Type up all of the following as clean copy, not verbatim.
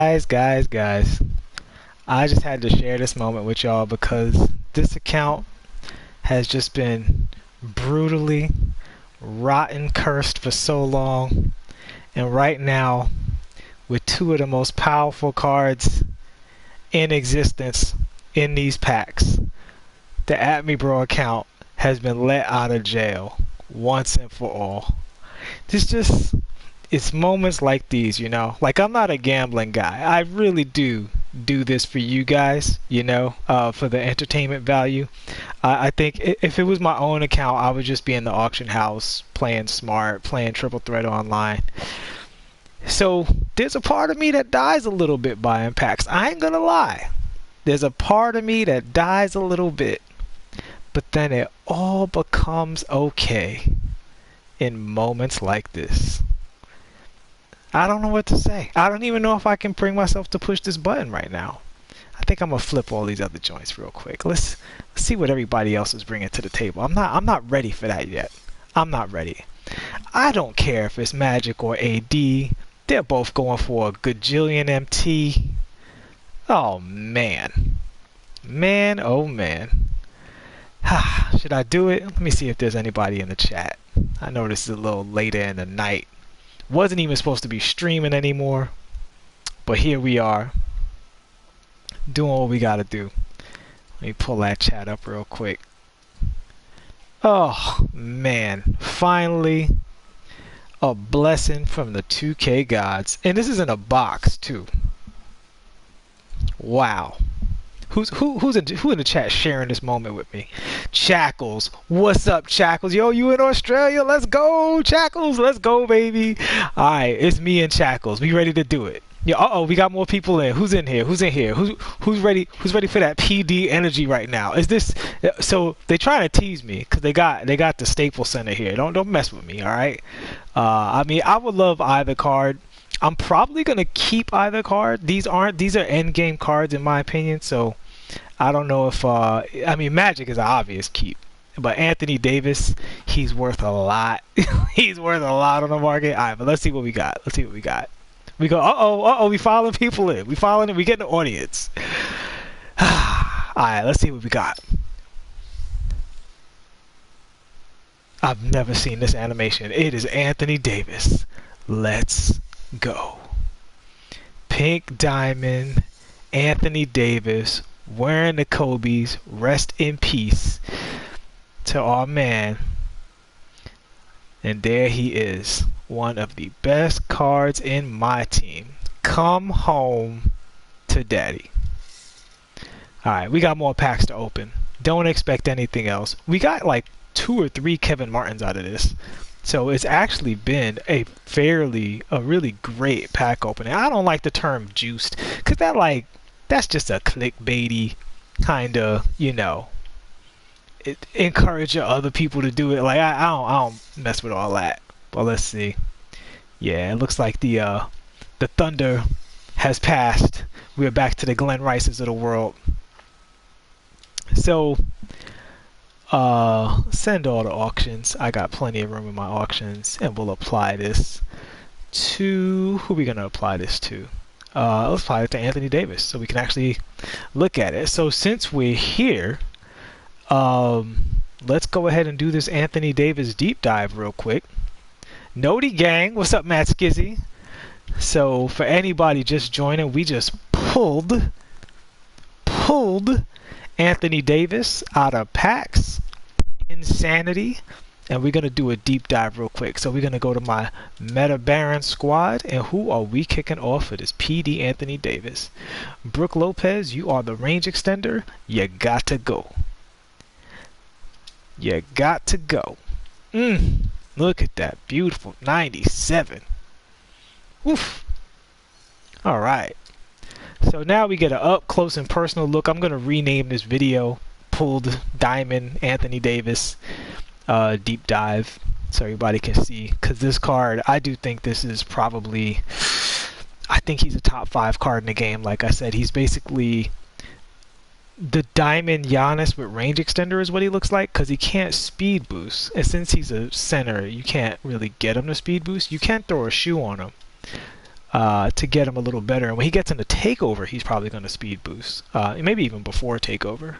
Guys, I just had to share this moment with y'all because this account has just been brutally rotten cursed for so long, and right now with two of the most powerful cards in existence in these packs, the AtMeBro account has been let out of jail once and for all. It's moments like these, like I'm not a gambling guy. I really do this for you guys, for the entertainment value. I think if it was my own account, I would just be in the auction house playing smart, playing triple threat online. So there's a part of me that dies a little bit buying packs. I ain't gonna lie. There's a part of me that dies a little bit, but then it all becomes okay in moments like this. I don't know what to say. I don't even know if I can bring myself to push this button right now. I think I'm gonna flip all these other joints real quick. Let's see what everybody else is bringing to the table. I'm not ready for that yet. I'm not ready. I don't care if it's Magic or AD. They're both going for a gajillion MT. Oh man. Man, oh man. Should I do it? Let me see if there's anybody in the chat. I know this is a little later in the night. Wasn't even supposed to be streaming anymore, but here we are doing what we gotta do. Let me pull that chat up real quick. Oh man, finally a blessing from the 2K gods, and this is in a box too. Wow. Who in the chat sharing this moment with me? Shackles, what's up, Shackles? Yo, you in Australia? Let's go, Shackles. Let's go, baby. All right, it's me and Shackles. We ready to do it? Yeah. We got more people in. Who's in here? Who's in here? Who's ready? Who's ready for that PD energy right now? Is this so? They trying to tease me because they got the Staples Center here. Don't mess with me. All right. I mean, I would love either card. I'm probably gonna keep either card. These are end game cards in my opinion. So I don't know if I mean Magic is an obvious keep, but Anthony Davis, he's worth a lot. He's worth a lot on the market. All right, but let's see what we got. We go. We following people in. We following it. We getting the audience. All right, let's see what we got. I've never seen this animation. It is Anthony Davis. Let's go. Pink diamond, Anthony Davis wearing the Kobe's. Rest in peace to our man. And there he is, one of the best cards in MyTeam. Come home to daddy. Alright, we got more packs to open. Don't expect anything else. We got like 2 or 3 Kevin Martins out of this. So it's actually been a really great pack opening. I don't like the term juiced, because that's just a clickbaity kind of, encourage other people to do it. Like I don't mess with all that. But let's see. Yeah, it looks like the thunder has passed. We're back to the Glenn Rices of the world. So send all the auctions. I got plenty of room in my auctions, and we'll apply this to who are we gonna apply this to? Let's apply it to Anthony Davis so we can actually look at it. So since we're here, let's go ahead and do this Anthony Davis deep dive real quick. Noti gang, what's up, Matt Skizzy? So for anybody just joining, we just pulled Anthony Davis out of packs. Insanity. And we're going to do a deep dive real quick. So we're going to go to my Meta Baron squad. And who are we kicking off for this PD Anthony Davis? Brooke Lopez, you are the range extender. You got to go. You got to go. Look at that. Beautiful. 97. Oof. All right. So now we get an up close and personal look. I'm going to rename this video Pulled Diamond Anthony Davis deep dive so everybody can see, because this card, I do think this is probably, I think he's a top 5 card in the game. Like I said, he's basically the diamond Giannis with range extender is what he looks like, because he can't speed boost, and since he's a center you can't really get him to speed boost. You can't throw a shoe on him. to get him a little better. And when he gets into takeover, he's probably going to speed boost, maybe even before takeover.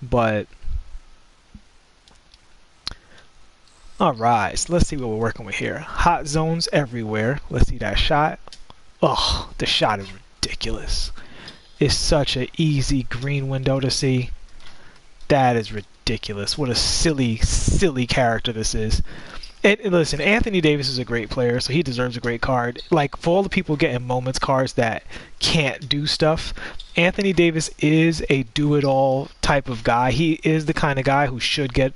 But all right, so let's see what we're working with here. Hot zones everywhere. Let's see that shot. Oh, the shot is ridiculous. It's such an easy green window to see. That is ridiculous. What a silly, silly character this is. And listen, Anthony Davis is a great player, so he deserves a great card. Like, for all the people getting moments cards that can't do stuff, Anthony Davis is a do-it-all type of guy. He is the kind of guy who should get,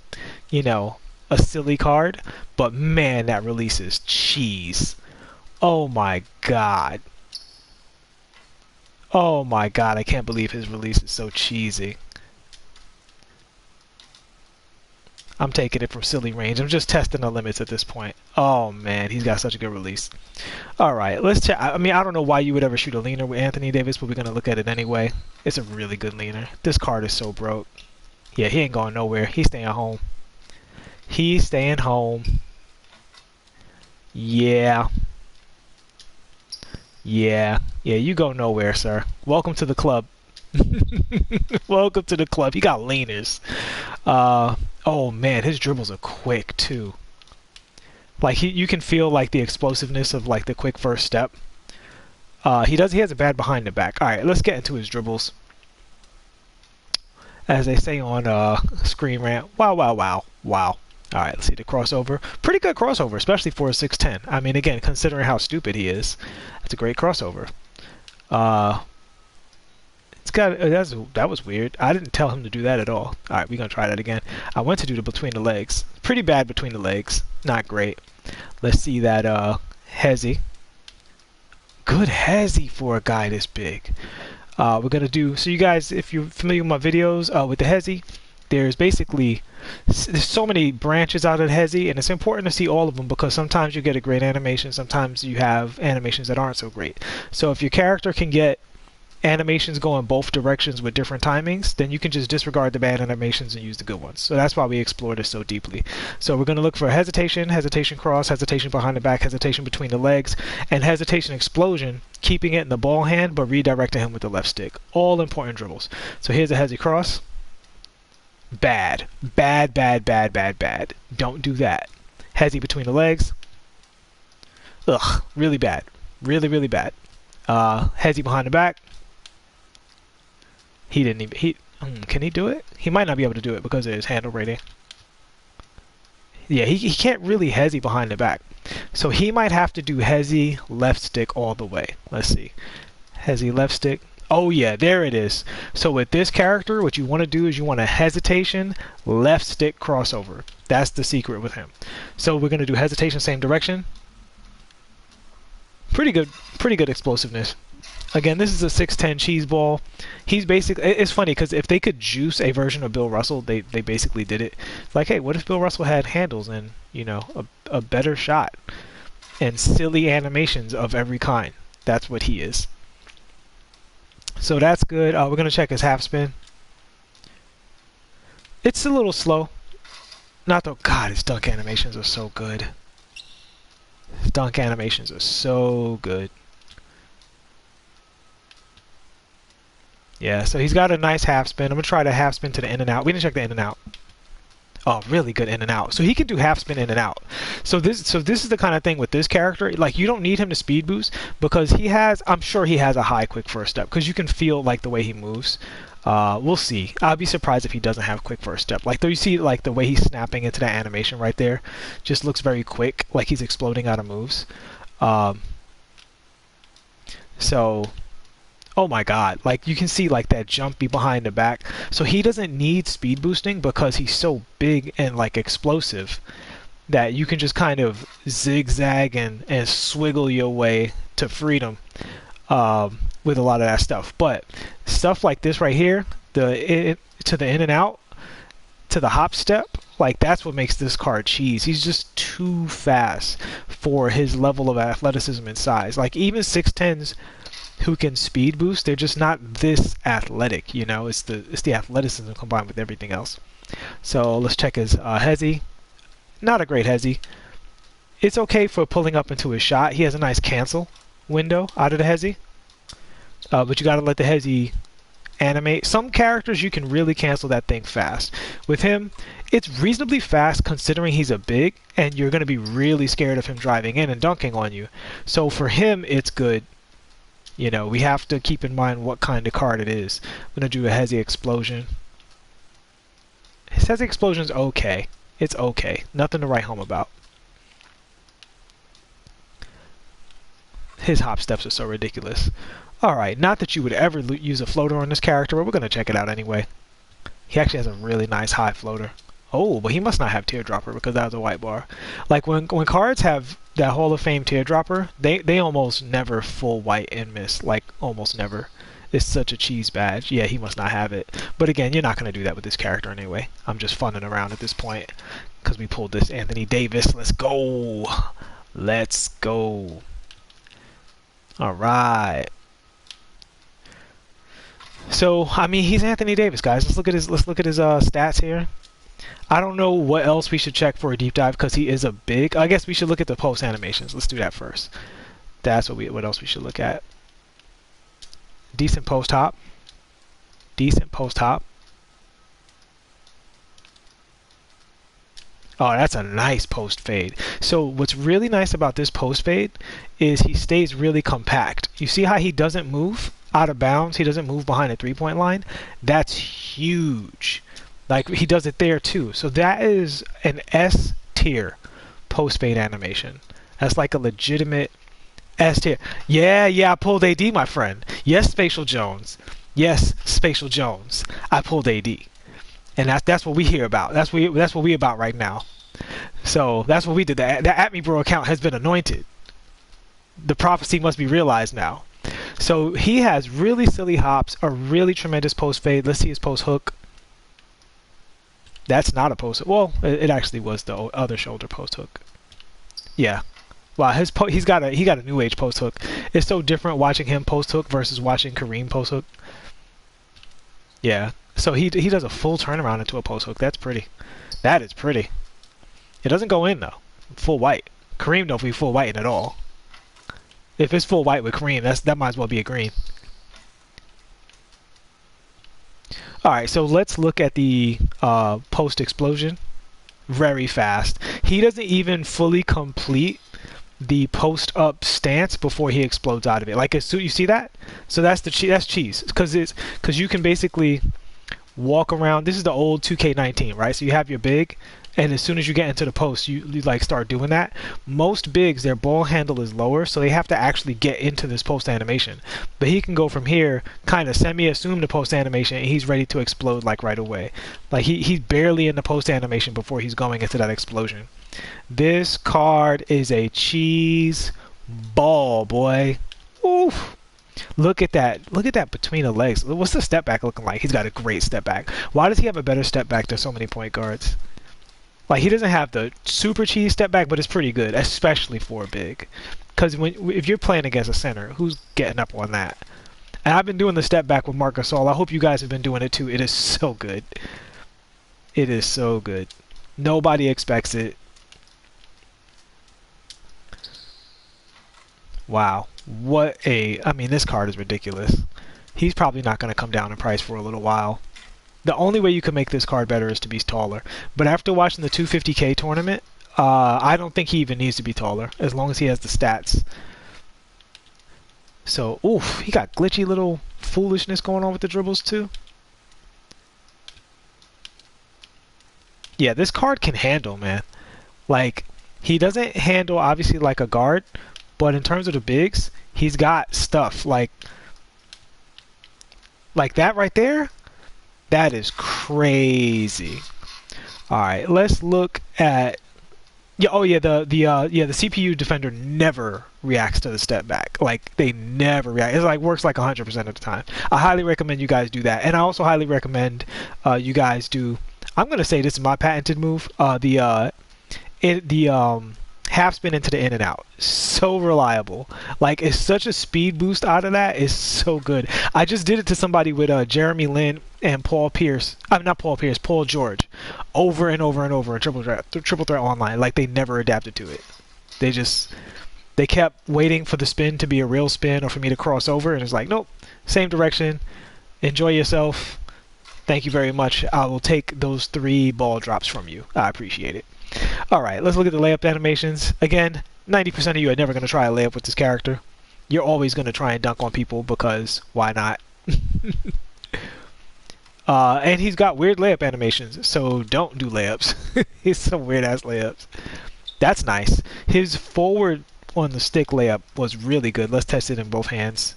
you know, a silly card. But man, that release is cheese. Oh my god. Oh my god, I can't believe his release is so cheesy. I'm taking it from silly range. I'm just testing the limits at this point. Oh man, he's got such a good release. Alright, let's check. I mean, I don't know why you would ever shoot a leaner with Anthony Davis, but we're going to look at it anyway. It's a really good leaner. This card is so broke. Yeah, he ain't going nowhere. He's staying home. He's staying home. Yeah. Yeah, you go nowhere, sir. Welcome to the club. Welcome to the club. He got leaners. Oh man, his dribbles are quick too. Like you can feel like the explosiveness of like the quick first step. He has a bad behind the back. All right, let's get into his dribbles. As they say on Screen Rant, wow, wow, wow, wow. All right, let's see the crossover. Pretty good crossover, especially for a 6'10". I mean, again, considering how stupid he is, that's a great crossover. It's got that was weird. I didn't tell him to do that at all. All right, we're gonna try that again. I went to do the between the legs. Pretty bad between the legs. Not great. Let's see that hezzy. Good hezzy for a guy this big. We're gonna do. So you guys, if you're familiar with my videos with the hezzy, there's so many branches out of hezzy, and it's important to see all of them because sometimes you get a great animation, sometimes you have animations that aren't so great. So if your character can get animations going both directions with different timings, then you can just disregard the bad animations and use the good ones. So that's why we explore this so deeply. So we're going to look for hesitation, hesitation cross, hesitation behind the back, hesitation between the legs, and hesitation explosion, keeping it in the ball hand but redirecting him with the left stick. All important dribbles. So here's a hezzy cross. Bad. Bad, bad, bad, bad, bad. Don't do that. Hezzy between the legs. Ugh, really bad. Really, really bad. Hezzy behind the back. He didn't even... can he do it? He might not be able to do it because of his handle rating. Yeah, he can't really hezzy behind the back. So he might have to do hezzy left stick all the way. Let's see. Hezzy left stick. Oh yeah, there it is. So with this character, what you want to do is you want a hesitation left stick crossover. That's the secret with him. So we're going to do hesitation same direction. Pretty good explosiveness. Again, this is a 6'10" cheese ball. He's basically, it's funny because if they could juice a version of Bill Russell, they basically did it. Like, hey, what if Bill Russell had handles and, you know, a better shot and silly animations of every kind? That's what he is. So that's good. We're going to check his half spin. It's a little slow. Not though. God, his dunk animations are so good. His dunk animations are so good. Yeah, so he's got a nice half spin. I'm going to try the half spin to the in and out. We didn't check the in and out. Oh, really good in and out. So he can do half spin in and out. So this is the kind of thing with this character. Like, you don't need him to speed boost because he has, I'm sure he has a high quick first step because you can feel like the way he moves. We'll see. I'll be surprised if he doesn't have quick first step. Like, though, you see like the way he's snapping into that animation right there, just looks very quick, like he's exploding out of moves. So. Oh my god, like you can see like that jumpy behind the back. So he doesn't need speed boosting because he's so big and like explosive that you can just kind of zigzag and swiggle your way to freedom with a lot of that stuff. But stuff like this right here, to the in and out, to the hop step, like that's what makes this card cheese. He's just too fast for his level of athleticism and size. Like even 6'10s who can speed boost, they're just not this athletic, you know. It's the athleticism combined with everything else. So let's check his hezzy. Not a great hezzy. It's okay for pulling up into his shot. He has a nice cancel, window out of the hezi. But you gotta let the hezi animate. Some characters you can really cancel that thing fast. With him, it's reasonably fast considering he's a big, and you're gonna be really scared of him driving in and dunking on you. So for him, it's good. You know, we have to keep in mind what kind of card it is. I'm gonna do a hezi explosion. His hezi explosion's okay. It's okay. Nothing to write home about. His hop steps are so ridiculous. Alright, not that you would ever use a floater on this character, but we're going to check it out anyway. He actually has a really nice high floater. Oh, but he must not have teardropper because that was a white bar. Like when cards have that Hall of Fame teardropper, they almost never full white and miss. Like almost never. It's such a cheese badge. Yeah, he must not have it. But again, you're not going to do that with this character anyway. I'm just funning around at this point because we pulled this Anthony Davis. Let's go. Let's go. Alright. So, I mean, he's Anthony Davis, guys. Let's look at his stats here. I don't know what else we should check for a deep dive because he is a big. I guess we should look at the post animations. Let's do that first. That's what else we should look at. Decent post hop. Decent post hop. Oh, that's a nice post fade. So what's really nice about this post fade is he stays really compact. You see how he doesn't move out of bounds? He doesn't move behind a three-point line. That's huge. Like he does it there too. So that is an S tier post fade animation. That's like a legitimate S tier. Yeah, I pulled AD, my friend. Yes, Spatial Jones. Yes, Spatial Jones. I pulled AD. And that's what we hear about. That's what we about right now. So that's what we did. The At Me Bro account has been anointed. The prophecy must be realized now. So he has really silly hops, a really tremendous post fade. Let's see his post hook. That's not a post. Well, it actually was the other shoulder post hook. Yeah. Wow, he got a new age post hook. It's so different watching him post hook versus watching Kareem post hook. Yeah. So he does a full turnaround into a post hook. That's pretty. That is pretty. It doesn't go in though. Full white. Kareem don't be full white at all. If it's full white with Kareem, that might as well be a green. Alright, so let's look at the post explosion. Very fast. He doesn't even fully complete the post up stance before he explodes out of it. Like you see that? So that's that's cheese. Because you can basically walk around. This is the old 2K19, right? So you have your big, and as soon as you get into the post, you like start doing that. Most bigs, their ball handle is lower, so they have to actually get into this post animation. But he can go from here, kind of semi-assume the post animation, and he's ready to explode like right away. Like he's barely in the post animation before he's going into that explosion. This card is a cheese ball, boy. Oof. Look at that. Look at that between the legs. What's the step back looking like? He's got a great step back. Why does he have a better step back than so many point guards? Like, he doesn't have the super cheese step back, but it's pretty good, especially for a big. Because if you're playing against a center, who's getting up on that? And I've been doing the step back with Marc Gasol. I hope you guys have been doing it too. It is so good. It is so good. Nobody expects it. Wow. I mean, this card is ridiculous. He's probably not going to come down in price for a little while. The only way you can make this card better is to be taller. But after watching the 250K tournament, I don't think he even needs to be taller, as long as he has the stats. So, oof, he got glitchy little foolishness going on with the dribbles too. Yeah, this card can handle, man. Like, he doesn't handle, obviously, like a guard, but in terms of the bigs, he's got stuff like that right there. That is crazy. All right, let's look at the CPU defender never reacts to the step back. Like, they never react. It's like works like 100% of the time. I highly recommend you guys do that, and I also highly recommend you guys do. I'm gonna say this is my patented move. Half spin into the in and out. So reliable. Like, it's such a speed boost out of that. It's so good. I just did it to somebody with Jeremy Lin and Paul Pierce. Not Paul Pierce, Paul George. Over and over and over in triple threat online. Like, they never adapted to it. They They kept waiting for the spin to be a real spin or for me to cross over, and it's like, nope, same direction. Enjoy yourself. Thank you very much. I will take those 3 ball drops from you. I appreciate it. All right, let's look at the layup animations. Again, 90% of you are never going to try a layup with this character. You're always going to try and dunk on people because why not? And he's got weird layup animations, so don't do layups. He's some weird ass layups. That's nice. His forward on the stick layup was really good. Let's test it in both hands.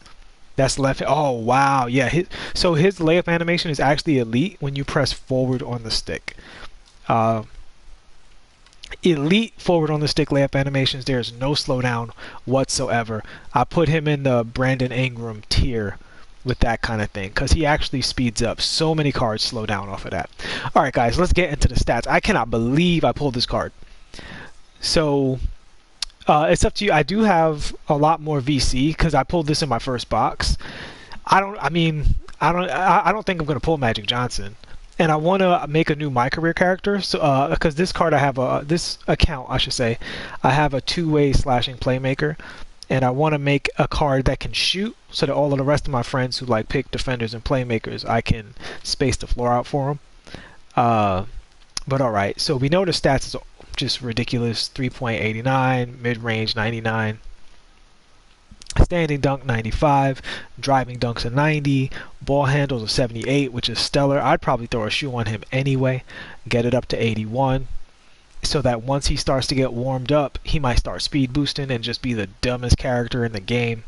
That's left. Oh wow, yeah. So his layup animation is actually elite when you press forward on the stick. Elite forward on the stick layup animations. There's no slowdown whatsoever. I put him in the Brandon Ingram tier with that kind of thing because he actually speeds up. So many cards slow down off of that. All right, guys, let's get into the stats. I cannot believe I pulled this card. So it's up to you. I do have a lot more VC because I pulled this in my first box. I don't think I'm going to pull Magic Johnson. And I want to make a new My Career character, so because this card I have this account I should say, I have a 2-way slashing playmaker, and I want to make a card that can shoot, so that all of the rest of my friends who like pick defenders and playmakers, I can space the floor out for them. But all right, so we know the stats is just ridiculous: 3.89, mid-range 99. Standing dunk 95, driving dunks a 90, ball handles a 78, which is stellar. I'd probably throw a shoe on him anyway, get it up to 81, so that once he starts to get warmed up, he might start speed boosting and just be the dumbest character in the game.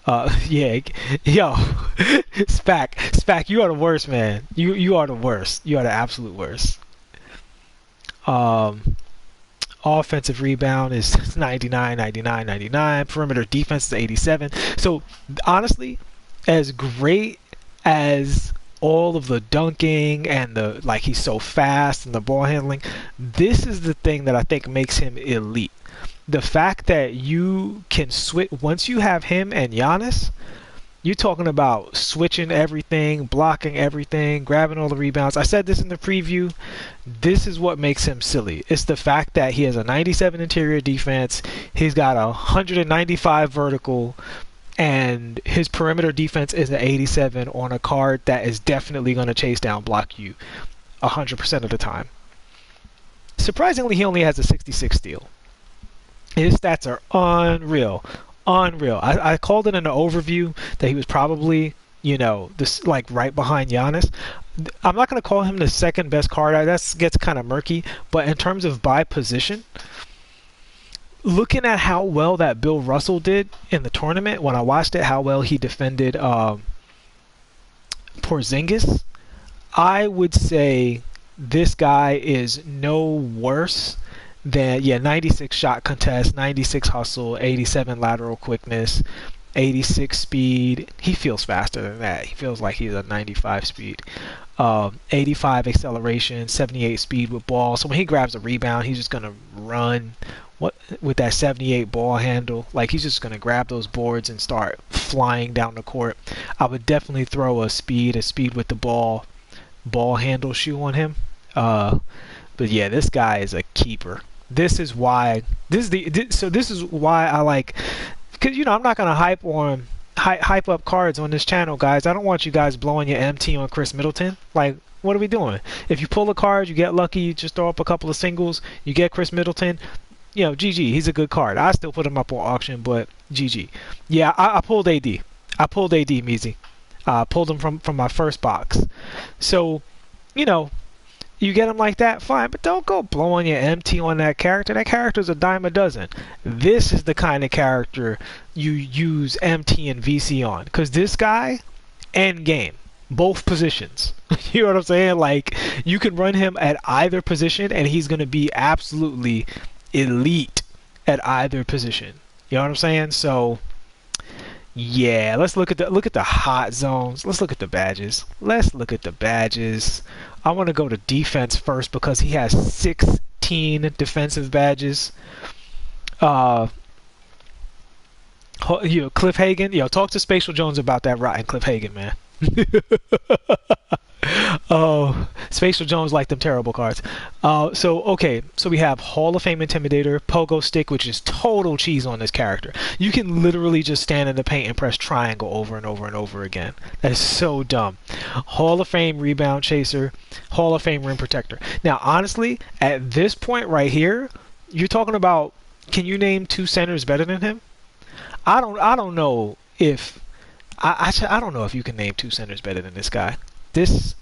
Yeah, yo, Spac, you are the worst, man. You are the worst. You are the absolute worst. Offensive rebound is 99, 99, 99. Perimeter defense is 87. So honestly, as great as all of the dunking and the he's so fast and the ball handling, this is the thing that I think makes him elite. The fact that you can switch once you have him and Giannis. You're talking about switching everything, blocking everything, grabbing all the rebounds. I said this in the preview. This is what makes him silly. It's the fact that he has a 97 interior defense. He's got a 195 vertical, and his perimeter defense is an 87 on a card that is definitely going to chase down block you 100% of the time. Surprisingly, he only has a 66 steal. His stats are unreal. Unreal. I called it in the overview that he was probably, this right behind Giannis. I'm not going to call him the second best card. That gets kind of murky. But in terms of by position, looking at how well that Bill Russell did in the tournament, when I watched it, how well he defended Porzingis, I would say this guy is no worse than 96 shot contest, 96 hustle, 87 lateral quickness, 86 speed. He feels faster than that. He feels like he's a 95 speed. 85 acceleration, 78 speed with ball. So when he grabs a rebound, he's just gonna run with that 78 ball handle. He's just gonna grab those boards and start flying down the court. I would definitely throw a speed with the ball handle shoe on him. But yeah, this guy is a keeper. This is why I like, because I'm not gonna hype up cards on this channel, guys. I don't want you guys blowing your MT on Chris Middleton. What are we doing? If you pull a card, you get lucky, you just throw up a couple of singles, you get Chris Middleton, GG. He's a good card. I still put him up on auction, but GG. Yeah, I pulled AD. Meezy. I pulled him from my first box. So, you get him like that, fine, but don't go blowing your MT on that character. That character's a dime a dozen. This is the kind of character you use MT and VC on, because this guy, end game, both positions. You know what I'm saying? You can run him at either position, and he's going to be absolutely elite at either position. You know what I'm saying? So, yeah, let's look at the hot zones. Let's look at the badges. I want to go to defense first because he has 16 defensive badges. Cliff Hagan. Talk to Spatial Jones about that rotten Cliff Hagan, man. Oh, Spatial Jones like them terrible cards. Okay, so we have Hall of Fame Intimidator, Pogo Stick, which is total cheese on this character. You can literally just stand in the paint and press triangle over and over and over again. That is so dumb. Hall of Fame Rebound Chaser, Hall of Fame Rim Protector. Now, honestly, at this point right here, you're talking about, can you name two centers better than him? I don't know if I don't know if you can name two centers better than this guy. This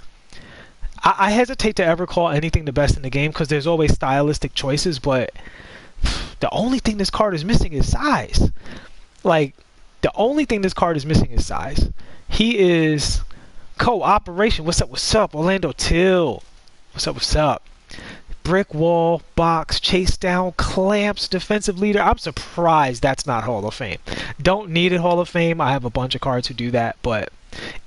I hesitate to ever call anything the best in the game because there's always stylistic choices, but the only thing this card is missing is size. Like, the only thing this card is missing is size. He is cooperation. What's up, Orlando Till? What's up? Brick wall, box, chase down, clamps, defensive leader. I'm surprised that's not Hall of Fame. Don't need it Hall of Fame. I have a bunch of cards who do that, but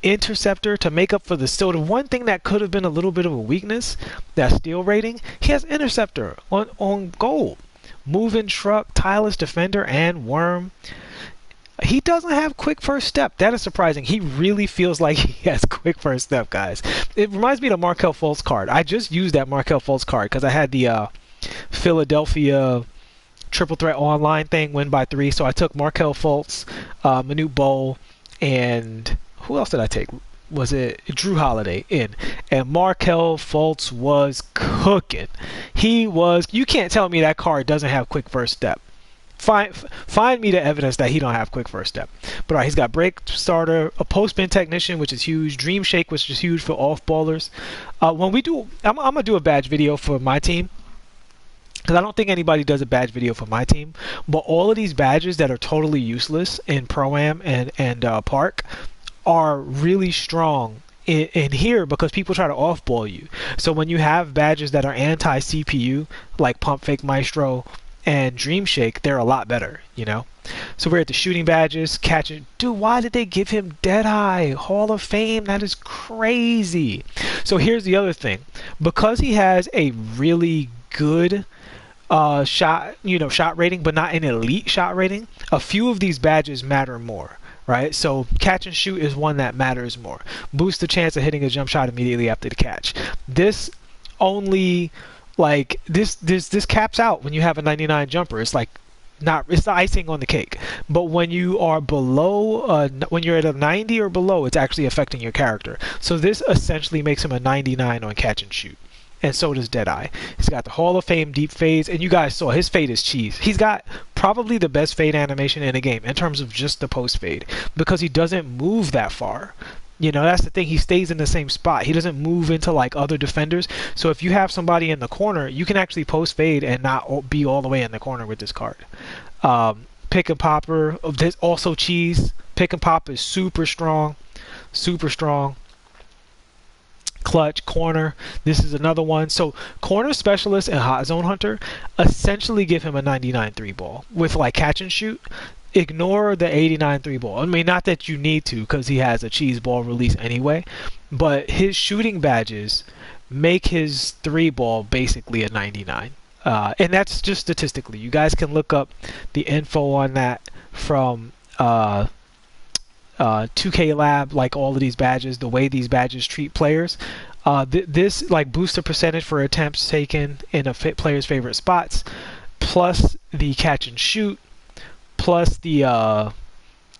interceptor to make up for the still. The one thing that could have been a little bit of a weakness, that steal rating, he has interceptor on gold. Moving truck, tireless defender, and worm. He doesn't have quick first step. That is surprising. He really feels like he has quick first step, guys. It reminds me of the Markelle Fultz card. I just used that Markelle Fultz card because I had the Philadelphia triple threat online thing, win by 3. So I took Markelle Fultz, Manute Bol, and who else did I take? Was it Drew Holiday in? And Markelle Fultz was cooking. He was. You can't tell me that card doesn't have quick first step. Find me the evidence that he don't have quick first step. But he's got break starter, a post spin technician, which is huge, dream shake, which is huge for off ballers. When we do, I'm gonna do a badge video for my team because I don't think anybody does a badge video for my team. But all of these badges that are totally useless in Pro-Am and Park are really strong in here because people try to off-ball you. So when you have badges that are anti-CPU, like Pump Fake Maestro and Dream Shake, they're a lot better, you know? So we're at the shooting badges, catching. Dude, why did they give him Deadeye? Hall of Fame? That is crazy. So here's the other thing. Because he has a really good shot rating, but not an elite shot rating, a few of these badges matter more. Right, so catch and shoot is one that matters more. Boost the chance of hitting a jump shot immediately after the catch. This only, like, this caps out when you have a 99 jumper. It's like it's the icing on the cake. But when you are below, when you're at a 90 or below, it's actually affecting your character. So this essentially makes him a 99 on catch and shoot. And so does Deadeye. He's got the Hall of Fame deep fades, and you guys saw his fade is cheese. He's got probably the best fade animation in the game in terms of just the post fade because he doesn't move that far. You know, that's the thing. He stays in the same spot. He doesn't move into like other defenders. So if you have somebody in the corner, you can actually post fade and not be all the way in the corner with this card. Pick and popper. There's also cheese. Pick and pop is super strong. Super strong. Clutch, corner, this is another one. So corner specialist and hot zone hunter essentially give him a 99 3 ball with like catch and shoot. Ignore the 89 3 ball. I mean, not that you need to because he has a cheese ball release anyway, but his shooting badges make his 3 ball basically a 99. And that's just statistically. You guys can look up the info on that from 2K Lab, like all of these badges, the way these badges treat players. This like booster percentage for attempts taken in a player's favorite spots, plus the catch and shoot, plus the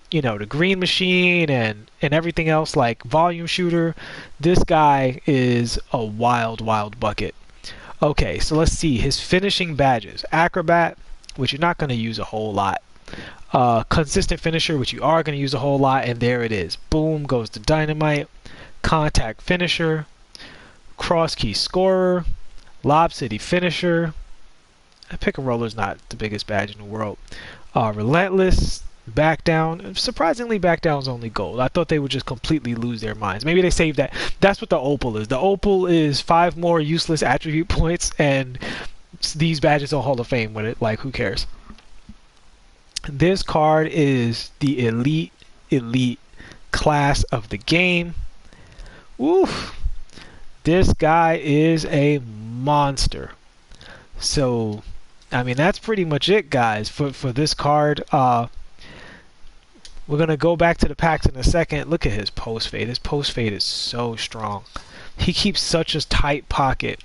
the green machine and everything else like volume shooter. This guy is a wild bucket. Okay, so let's see his finishing badges. Acrobat, which you're not going to use a whole lot. Consistent finisher, which you are going to use a whole lot, and there it is. Boom goes the dynamite. Contact finisher, cross key scorer, lob city finisher. Pick and roller is not the biggest badge in the world. Relentless, back down. Surprisingly, back down is only gold. I thought they would just completely lose their minds. Maybe they saved that. That's what the opal is. The opal is 5 more useless attribute points, and these badges are Hall of Fame with it. Like, who cares? This card is the elite class of the game. Oof. This guy is a monster. So, I mean, that's pretty much it, guys, for this card. We're going to go back to the packs in a second. Look at his post fade. His post fade is so strong. He keeps such a tight pocket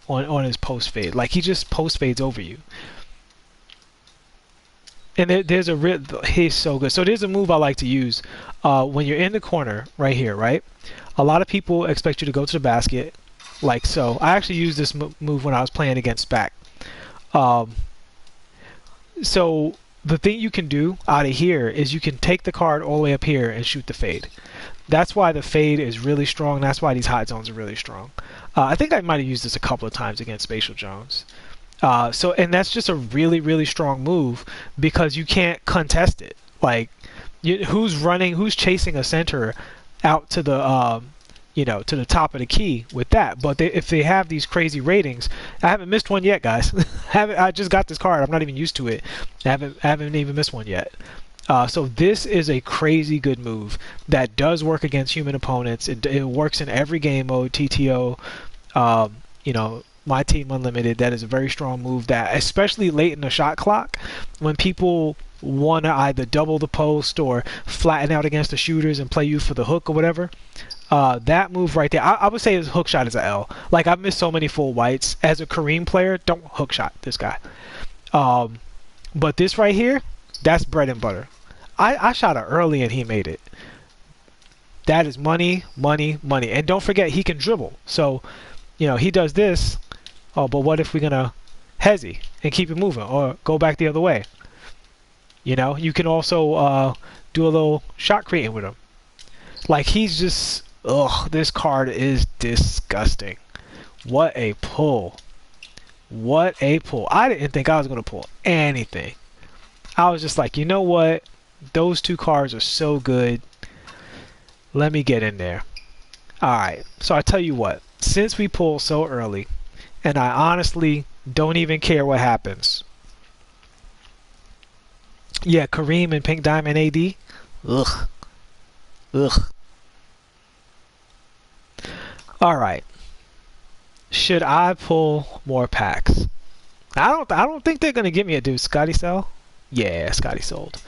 on his post fade. Like, he just post fades over you. And there's a he's so good. So there's a move I like to use when you're in the corner right here, right? A lot of people expect you to go to the basket like so. I actually used this move when I was playing against SPAC. So the thing you can do out of here is you can take the card all the way up here and shoot the fade. That's why the fade is really strong. That's why these hot zones are really strong. I think I might have used this a couple of times against Spatial Jones. And that's just a really, really strong move because you can't contest it. Like, who's chasing a center out to the, to the top of the key with that? But if they have these crazy ratings, I haven't missed one yet, guys. I just got this card. I'm not even used to it. I haven't even missed one yet. So this is a crazy good move that does work against human opponents. It works in every game mode, TTO, MyTeam Unlimited. That is a very strong move that, especially late in the shot clock, when people want to either double the post or flatten out against the shooters and play you for the hook or whatever. That move right there, I would say his hook shot is an L. Like, I've missed so many full whites. As a Kareem player, don't hook shot this guy. But this right here, that's bread and butter. I shot it early and he made it. That is money, money, money. And don't forget, he can dribble. So, he does this. Oh, but what if we're going to hezzy and keep it moving or go back the other way? You can also do a little shot creating with him. Like, he's just, this card is disgusting. What a pull. What a pull. I didn't think I was going to pull anything. I was just like, you know what? Those two cards are so good. Let me get in there. Alright, so I tell you what. Since we pull so early, and I honestly don't even care what happens. Yeah, Kareem and Pink Diamond AD. Ugh. Ugh. Alright. Should I pull more packs? I don't think they're gonna give me a dude. Scotty sell? Yeah, Scotty sold.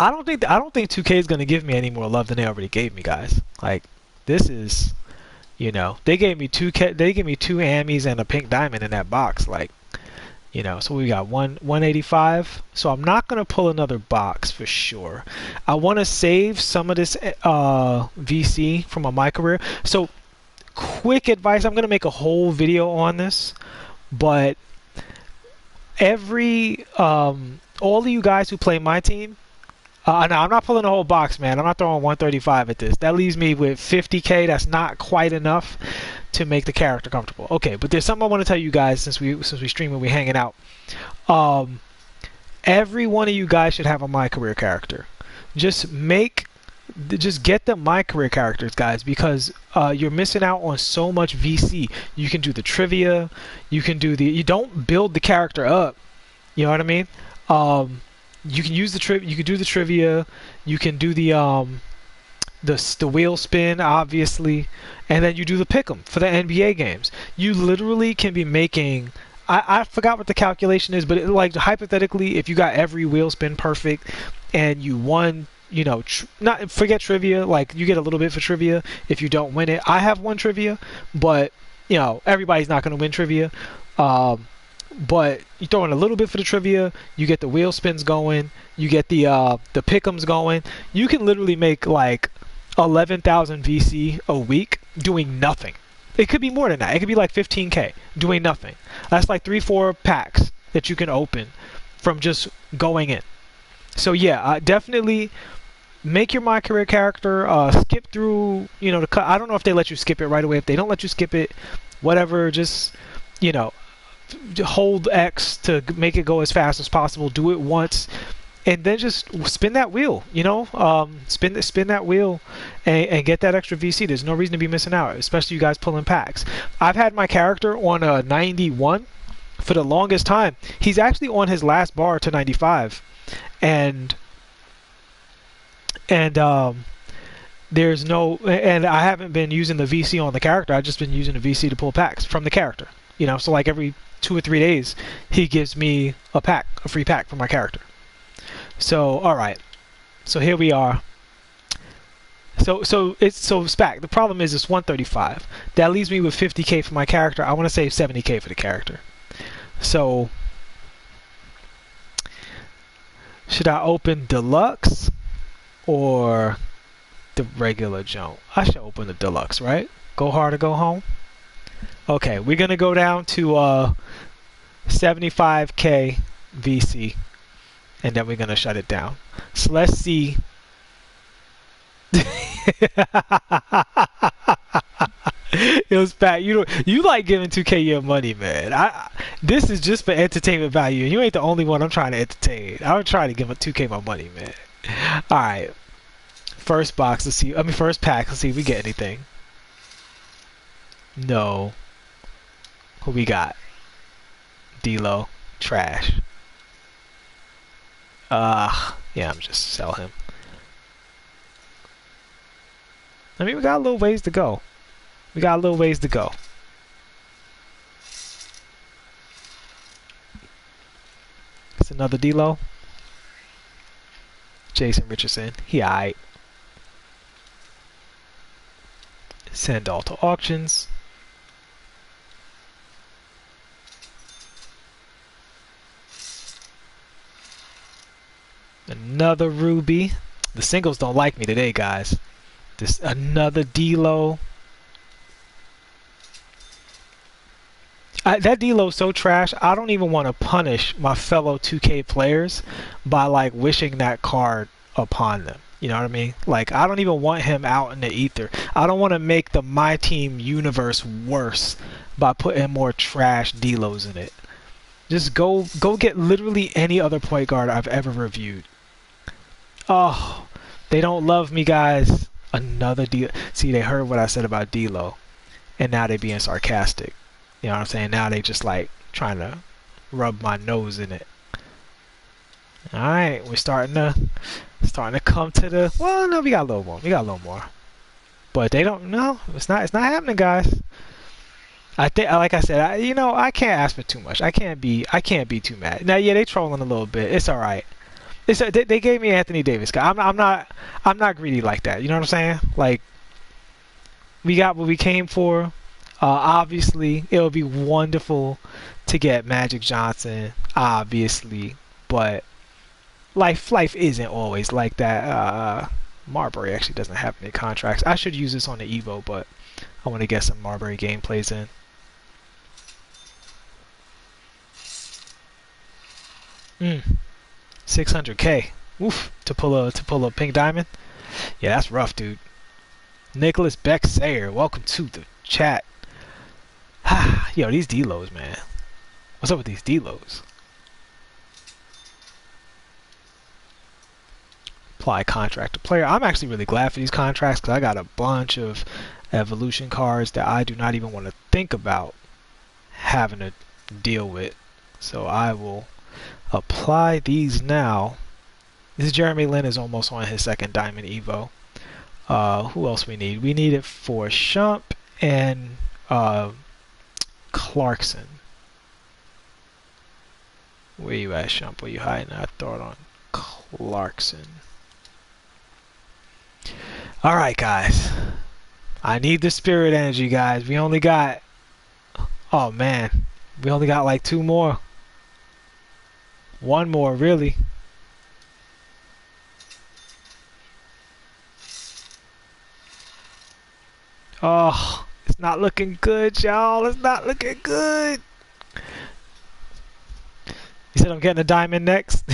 I don't think 2K is gonna give me any more love than they already gave me, guys. Like, this is, they gave me two Ammies and a Pink Diamond in that box. Like, so we got 185. So I'm not gonna pull another box for sure. I want to save some of this VC from my career. So, quick advice. I'm gonna make a whole video on this, but all of you guys who play MyTeam. No, I'm not pulling the whole box, man. I'm not throwing 135 at this. That leaves me with 50K. That's not quite enough to make the character comfortable. Okay, but there's something I want to tell you guys since we stream and we're hanging out. Every one of you guys should have a My Career character. Just get the My Career characters, guys, because you're missing out on so much VC. You can do the trivia. You don't build the character up. You know what I mean? You can use you can do the trivia, you can do the wheel spin, obviously, and then you do the pick'em for the NBA games. You literally can be making, I forgot what the calculation is, but like hypothetically, if you got every wheel spin perfect and you won, not forget trivia, like you get a little bit for trivia if you don't win it. I have won trivia, but everybody's not going to win trivia. But you throw in a little bit for the trivia, you get the wheel spins going, you get the pick'ems going. You can literally make like 11,000 VC a week doing nothing. It could be more than that. It could be like 15K doing nothing. That's like 3-4 packs that you can open from just going in. So yeah, definitely make your My Career character. Skip through, the cut. I don't know if they let you skip it right away. If they don't let you skip it, whatever. Just hold X to make it go as fast as possible. Do it once, and then just spin that wheel. Spin that wheel, and get that extra VC. There's no reason to be missing out, especially you guys pulling packs. I've had my character on a 91 for the longest time. He's actually on his last bar to 95, and there's no, and I haven't been using the VC on the character. I've just been using the VC to pull packs from the character. You know, so like every 2 or 3 days, he gives me a pack, a free pack for my character. So, all right. So here we are. So SPAC. The problem is it's 135. That leaves me with 50k for my character. I want to save 70k for the character. So should I open deluxe or the regular jump? I should open the deluxe, right? Go hard or go home. Okay, we're gonna go down to 75k VC, and then we're gonna shut it down. So let's see. It was bad. You like giving 2K your money, man. This is just for entertainment value. You ain't the only one I'm trying to entertain. I'm trying to give 2K my money, man. All right. First box. Let's see. I mean, first pack. Let's see if we get anything. No. Who we got? D-Lo. Trash. Yeah, I'm just sell him. I mean, we got a little ways to go. We got a little ways to go. It's another D-Lo. Jason Richardson. He aight. Send all to auctions. Another Ruby. The singles don't like me today, guys. This another D-Lo. That D-Lo is so trash. I don't even want to punish my fellow 2K players by like wishing that card upon them. You know what I mean? Like, I don't even want him out in the ether. I don't want to make the MyTeam universe worse by putting more trash D-Los in it. Just go get literally any other point guard I've ever reviewed. Oh, they don't love me, guys. Another D. See, they heard what I said about D-Lo, and now they being sarcastic. You know what I'm saying? Now they just like trying to rub my nose in it. All right, we're starting to come to the. Well, no, we got a little more. We got a little more, but they don't. No, it's not happening, guys. I think, like I said, I can't ask for too much. I can't be too mad. Now, yeah, they trolling a little bit. It's all right. They gave me Anthony Davis. I'm not greedy like that. You know what I'm saying? Like, we got what we came for. Obviously, it would be wonderful to get Magic Johnson, obviously, but life isn't always like that. Marbury actually doesn't have any contracts. I should use this on the Evo, but I want to get some Marbury gameplays in. Mm. 600k. Oof, to pull a pink diamond. Yeah, that's rough, dude. Nicholas Beck-Sayer, welcome to the chat. Yo, these D-Los, man. What's up with these D-Los? Apply contract to player. I'm actually really glad for these contracts because I got a bunch of evolution cards that I do not even want to think about having to deal with. So I will apply these now. This Jeremy Lin is almost on his second Diamond Evo. Who else we need? We need it for Shump and Clarkson. Where you at, Shump? Where you hiding? I throw it on Clarkson. Alright, guys. I need the spirit energy, guys. We only got... Oh, man. We only got like 2 more. 1 more, really. Oh, it's not looking good, y'all. It's not looking good. You said I'm getting a diamond next?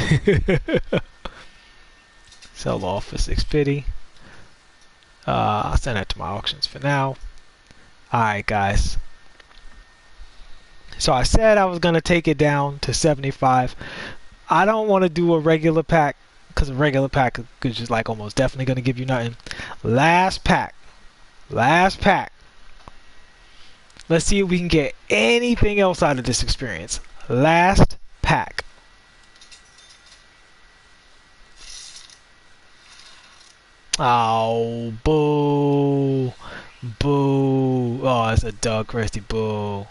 Sell off for 650. I'll send that to my auctions for now. Alright, guys. So I said I was going to take it down to 75. I don't want to do a regular pack because a regular pack is just like almost definitely going to give you nothing. Last pack. Last pack. Let's see if we can get anything else out of this experience. Last pack. Oh, boo. Boo. Oh, it's a Doug Christie. Boo.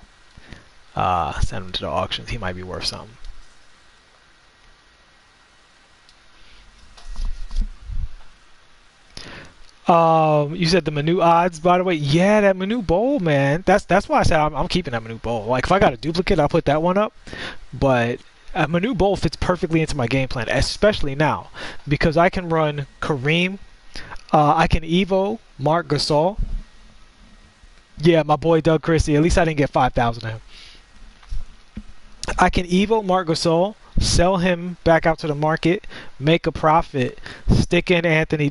Send him to the auctions. He might be worth something. You said the Minute odds, by the way. Yeah, that Minute Bowl, man. That's why I said I'm keeping that Minute Bowl. Like, if I got a duplicate, I'll put that one up. But a Minute Bowl fits perfectly into my game plan, especially now, because I can run Kareem. I can Evo Mark Gasol. Yeah, my boy Doug Christie. At least I didn't get 5,000 of him. I can Evo Mark Gasol, sell him back out to the market, make a profit, stick Anthony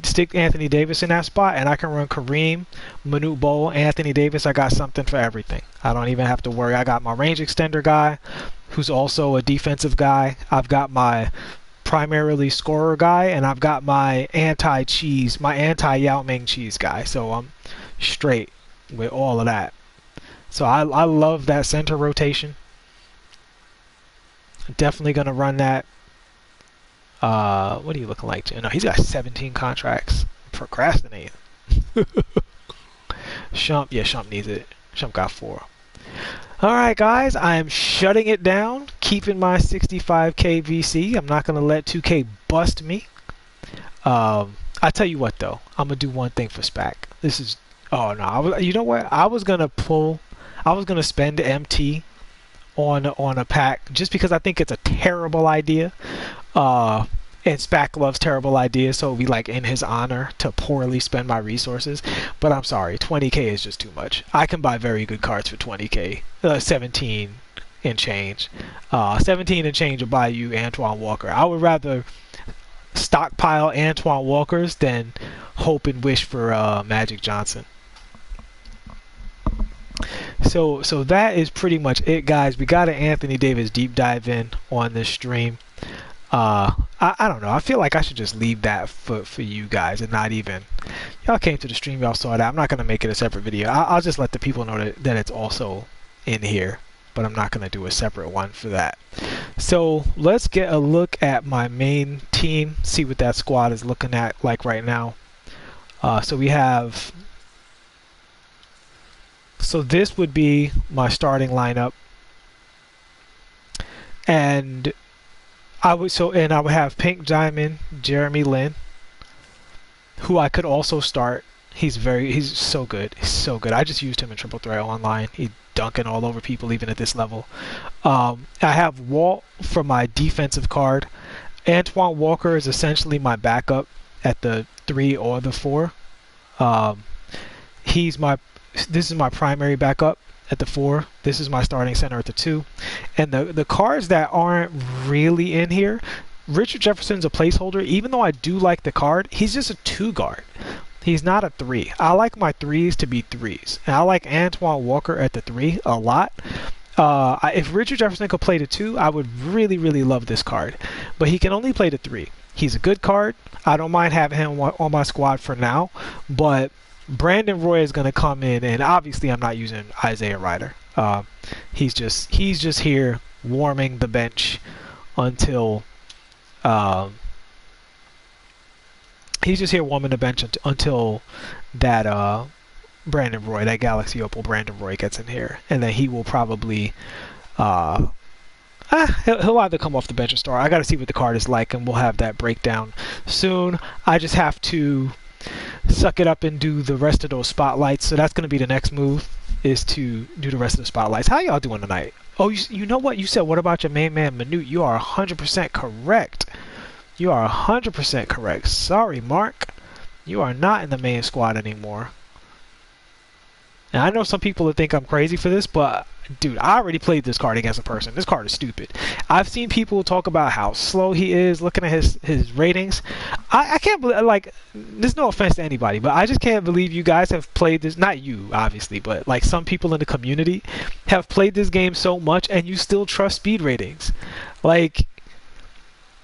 Davis in that spot, and I can run Kareem, Minute Bowl, Anthony Davis. I got something for everything. I don't even have to worry. I got my range extender guy, who's also a defensive guy. I've got my primarily scorer guy, and I've got my anti-Yao Ming cheese guy. So I'm straight with all of that. So I love that center rotation. Definitely gonna run that. What are you looking like? No, he's got 17 contracts. Procrastinating. Shump needs it. Shump got 4. Alright guys, I am shutting it down, keeping my 65k VC. I'm not gonna let 2K bust me. I tell you what though, I'm gonna do one thing for SPAC. This is you know what? I was gonna spend MT on a pack just because I think it's a terrible idea. And SPAC loves terrible ideas, so it would be like in his honor to poorly spend my resources. But I'm sorry, 20k is just too much. I can buy very good cards for 20k. 17 and change. 17 and change will buy you Antoine Walker. I would rather stockpile Antoine Walkers than hope and wish for Magic Johnson. So that is pretty much it, guys. We got an Anthony Davis deep dive in on this stream. I don't know. I feel like I should just leave that for you guys and not even. Y'all came to the stream, y'all saw that. I'm not gonna make it a separate video. I'll just let the people know that it's also in here, but I'm not gonna do a separate one for that. So let's get a look at my main team. See what that squad is looking at like right now. So we have. So this would be my starting lineup, and I would have Pink Diamond, Jeremy Lin, who I could also start. He's so good. He's so good. I just used him in Triple Threat Online. He's dunking all over people even at this level. I have Walt for my defensive card. Antoine Walker is essentially my backup at the 3 or the 4. This is my primary backup at the 4. This is my starting center at the 2. And the cards that aren't really in here, Richard Jefferson's a placeholder. Even though I do like the card, he's just a 2 guard. He's not a 3. I like my 3s to be 3s. And I like Antoine Walker at the 3 a lot. If Richard Jefferson could play the 2, I would really, really love this card. But he can only play the 3. He's a good card. I don't mind having him on my squad for now. But Brandon Roy is going to come in, and obviously I'm not using Isaiah Ryder. He's just here warming the bench until until that Brandon Roy, that Galaxy Opal Brandon Roy gets in here, and then he will probably he'll either come off the bench or start. I got to see what the card is like, and we'll have that breakdown soon. I just have to suck it up and do the rest of those spotlights. So that's going to be the next move, is to do the rest of the spotlights. How y'all doing tonight? Oh, you know what? You said, what about your main man, Minute? You are 100% correct. You are 100% correct. Sorry, Mark. You are not in the main squad anymore. And I know some people that think I'm crazy for this, but dude, I already played this card against a person. This card is stupid. I've seen people talk about how slow he is, looking at his ratings. I can't believe, like, there's no offense to anybody, but I just can't believe you guys have played this. Not you, obviously, but like some people in the community have played this game so much, and you still trust speed ratings. Like,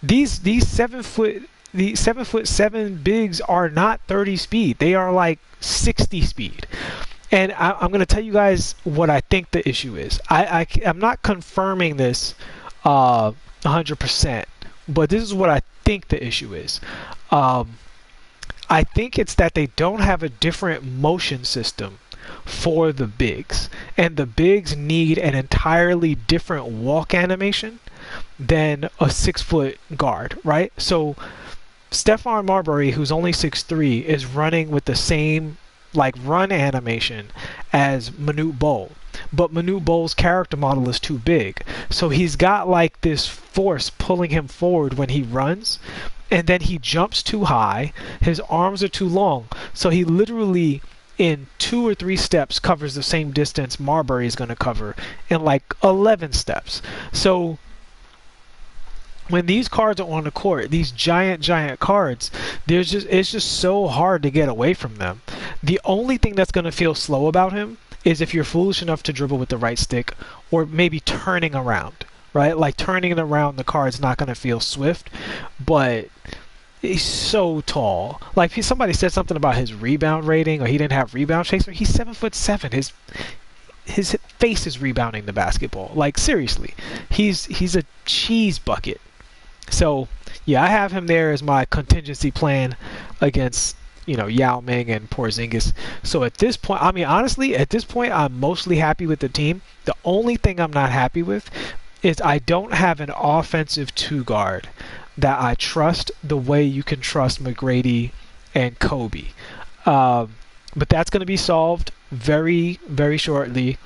these 7'7" bigs are not 30 speed. They are like 60 speed. And I'm going to tell you guys what I think the issue is. I'm not confirming this 100%, but this is what I think the issue is. I think it's that they don't have a different motion system for the bigs, and the bigs need an entirely different walk animation than a 6-foot guard, right? So Stephon Marbury, who's only 6'3", is running with the same like run animation as Manute Bol, but Manute Bol's character model is too big, so he's got like this force pulling him forward when he runs, and then he jumps too high, his arms are too long, so he literally in 2 or 3 steps covers the same distance Marbury is going to cover in like 11 steps. So when these cards are on the court, these giant cards, it's just so hard to get away from them. The only thing that's going to feel slow about him is if you're foolish enough to dribble with the right stick, or maybe turning around, right? Like turning it around, the card's not going to feel swift, but he's so tall. Like somebody said something about his rebound rating, or he didn't have rebound chaser. He's 7'7". His face is rebounding the basketball. Like seriously, he's a cheese bucket. So yeah, I have him there as my contingency plan against, you know, Yao Ming and Porzingis. So at this point, I mean, honestly, at this point, I'm mostly happy with the team. The only thing I'm not happy with is I don't have an offensive 2-guard that I trust the way you can trust McGrady and Kobe. But that's going to be solved very, very shortly.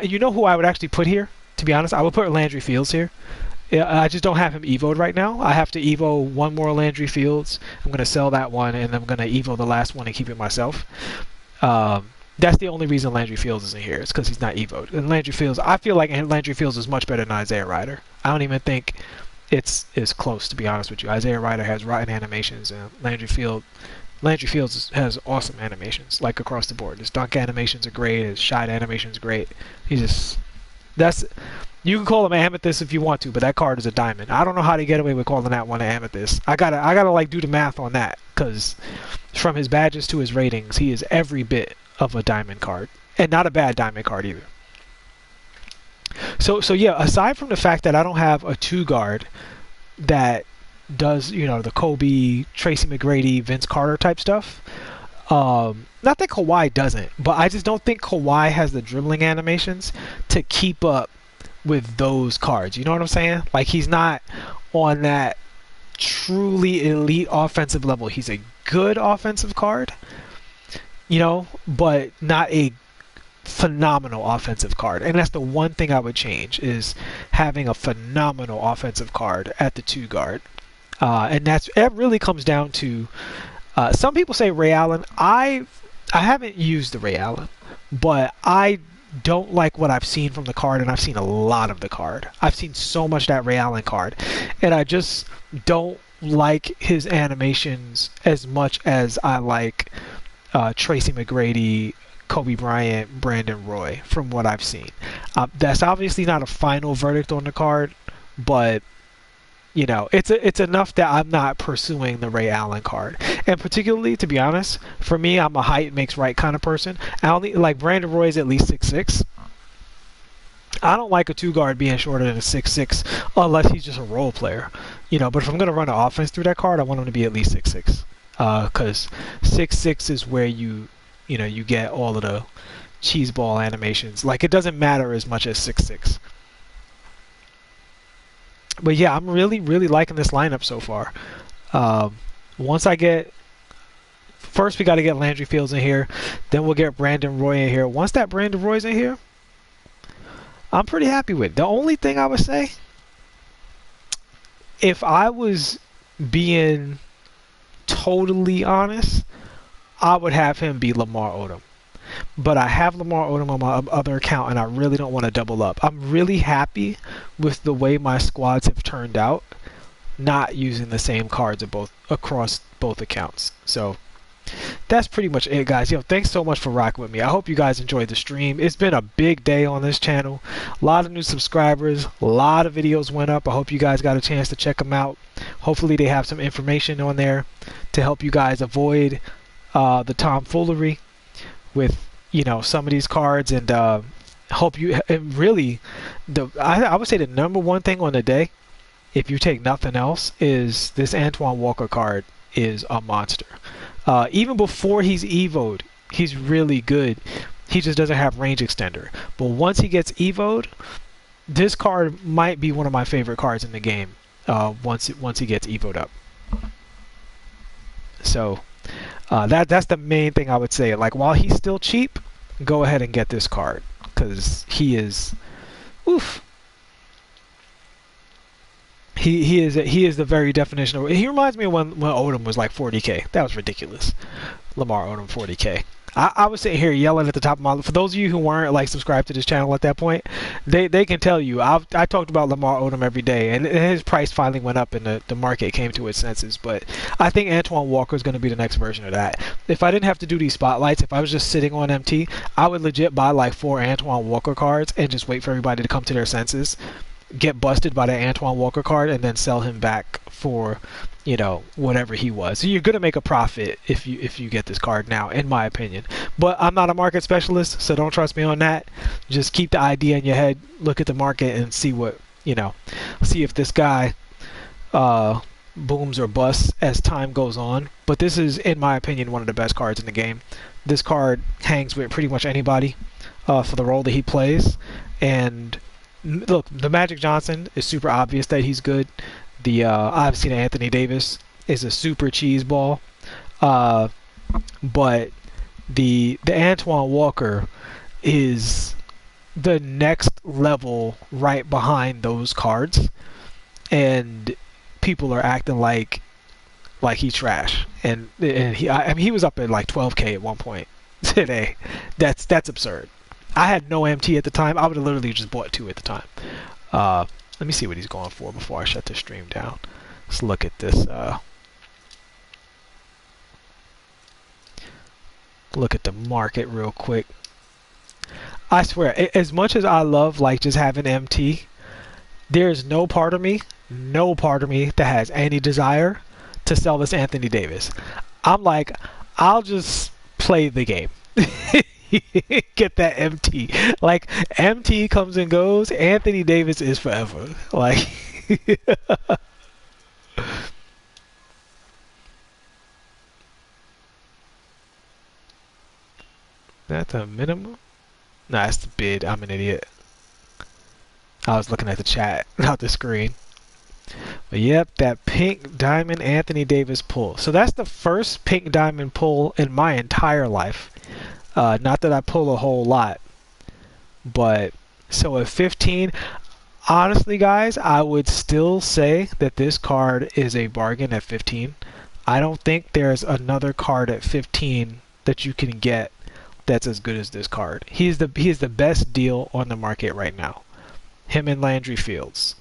You know who I would actually put here? To be honest, I would put Landry Fields here. I just don't have him evo'd right now. I have to evo one more Landry Fields. I'm going to sell that one, and I'm going to evo the last one and keep it myself. That's the only reason Landry Fields isn't here. It's because he's not evo'd. And Landry Fields, I feel like Landry Fields is much better than Isaiah Rider. I don't even think it's close, to be honest with you. Isaiah Rider has rotten animations, and Landry Fields has awesome animations, like across the board. His dunk animations are great. His shot animations are great. You can call him Amethyst if you want to, but that card is a diamond. I don't know how to get away with calling that one an Amethyst. I gotta like do the math on that, because from his badges to his ratings, he is every bit of a diamond card, and not a bad diamond card either. So yeah, aside from the fact that I don't have a 2-guard that does, you know, the Kobe, Tracy McGrady, Vince Carter type stuff. Not that Kawhi doesn't, but I just don't think Kawhi has the dribbling animations to keep up with those cards. You know what I'm saying? Like, he's not on that truly elite offensive level. He's a good offensive card, you know, but not a phenomenal offensive card. And that's the one thing I would change, is having a phenomenal offensive card at the 2-guard. And it really comes down to some people say Ray Allen. I haven't used the Ray Allen, but I don't like what I've seen from the card, and I've seen a lot of the card. I've seen so much that Ray Allen card, and I just don't like his animations as much as I like Tracy McGrady, Kobe Bryant, Brandon Roy, from what I've seen. That's obviously not a final verdict on the card, but you know, it's enough that I'm not pursuing the Ray Allen card. And particularly, to be honest, for me, I'm a height makes right kind of person. I only like Brandon Roy is at least 6'6". I don't like a 2-guard being shorter than a 6'6", unless he's just a role player, you know. But if I'm gonna run an offense through that card, I want him to be at least 6'6", because 6'6" is where you get all of the cheese ball animations. Like, it doesn't matter as much as 6'6". But yeah, I'm really, really liking this lineup so far. First we got to get Landry Fields in here, then we'll get Brandon Roy in here. Once that Brandon Roy's in here, I'm pretty happy with it. The only thing I would say, if I was being totally honest, I would have him be Lamar Odom. But I have Lamar Odom on my other account, and I really don't want to double up. I'm really happy with the way my squads have turned out, not using the same cards across both accounts. So that's pretty much it, guys. Yo, thanks so much for rocking with me. I hope you guys enjoyed the stream. It's been a big day on this channel. A lot of new subscribers. A lot of videos went up. I hope you guys got a chance to check them out. Hopefully they have some information on there to help you guys avoid the tomfoolery with, you know, some of these cards, and hope you, and really I would say the number one thing on the day, if you take nothing else, is this Antoine Walker card is a monster. Even before he's evo'd, he's really good. He just doesn't have range extender. But once he gets evo'd, this card might be one of my favorite cards in the game. Once he gets evo'd up. So that's the main thing I would say. Like, while he's still cheap, go ahead and get this card, because he is, oof. He is the very definition of. He reminds me of when Odom was like 40k. That was ridiculous. Lamar Odom 40k. I was sitting here yelling at the top of my. For those of you who weren't like subscribed to this channel at that point, they can tell you. I talked about Lamar Odom every day, and his price finally went up, and the market came to its senses. But I think Antoine Walker is going to be the next version of that. If I didn't have to do these spotlights, if I was just sitting on MT, I would legit buy like 4 Antoine Walker cards and just wait for everybody to come to their senses, get busted by that Antoine Walker card, and then sell him back for, you know, whatever he was. So you're gonna make a profit if you get this card now, in my opinion. But I'm not a market specialist, so don't trust me on that. Just keep the idea in your head, look at the market, and see what, you know, see if this guy booms or busts as time goes on. But this is, in my opinion, one of the best cards in the game. This card hangs with pretty much anybody for the role that he plays. And look, the Magic Johnson is super obvious that he's good. The obviously the Anthony Davis is a super cheese ball, but the Antoine Walker is the next level right behind those cards, and people are acting like he's trash. And I mean, he was up at like 12k at one point today. That's absurd. I had no MT at the time. I would have literally just bought 2 at the time. Let me see what he's going for before I shut the stream down. Let's look at this. Look at the market real quick. I swear, as much as I love like just having MT, there's no part of me that has any desire to sell this Anthony Davis. I'm like, I'll just play the game. Get that MT. Like, MT comes and goes. Anthony Davis is forever. Like, that's a minimum? Nah, that's the bid. I'm an idiot. I was looking at the chat, not the screen. But yep, that pink diamond Anthony Davis pull. So that's the first pink diamond pull in my entire life. Not that I pull a whole lot, but so at 15, honestly guys, I would still say that this card is a bargain at 15. I don't think there's another card at 15 that you can get that's as good as this card. He is the best deal on the market right now. Him and Landry Fields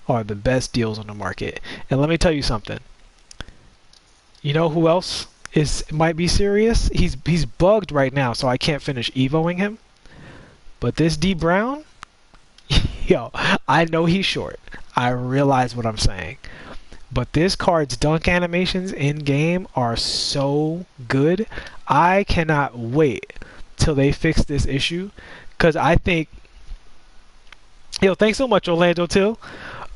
are the best deals on the market. And let me tell you something. You know who else might be serious? He's bugged right now, so I can't finish evoing him. But this D Brown, yo, I know he's short. I realize what I'm saying. But this card's dunk animations in game are so good. I cannot wait till they fix this issue, because I think, yo, thanks so much, Orlando Till.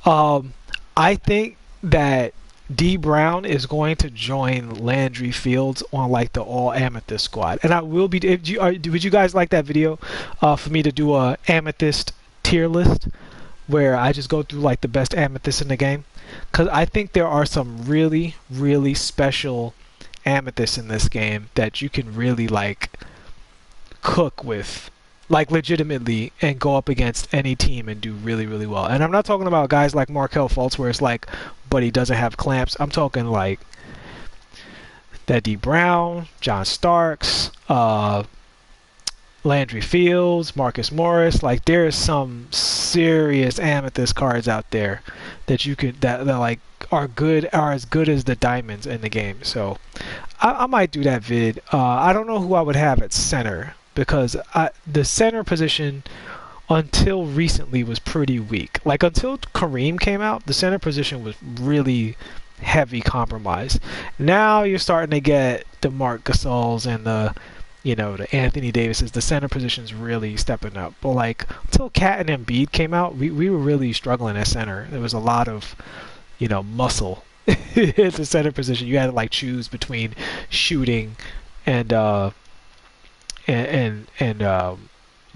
I think that D Brown is going to join Landry Fields on like the all amethyst squad, and I will be. Would you guys like that video for me to do a amethyst tier list where I just go through like the best amethysts in the game? Because I think there are some really, really special amethysts in this game that you can really like cook with, like legitimately, and go up against any team and do really, really well. And I'm not talking about guys like Markelle Fultz where it's like, but he doesn't have clamps. I'm talking like that D Brown, John Starks, Landry Fields, Marcus Morris. Like, there's some serious amethyst cards out there that you could that like are as good as the diamonds in the game. So I might do that vid. I don't know who I would have at center, because the center position until recently was pretty weak. Like, until Kareem came out, the center position was really heavy compromise. Now you're starting to get the Marc Gasols and the Anthony Davises. The center position's really stepping up. But like, until Cat and Embiid came out, we were really struggling at center. There was a lot of muscle at the center position. You had to like choose between shooting and and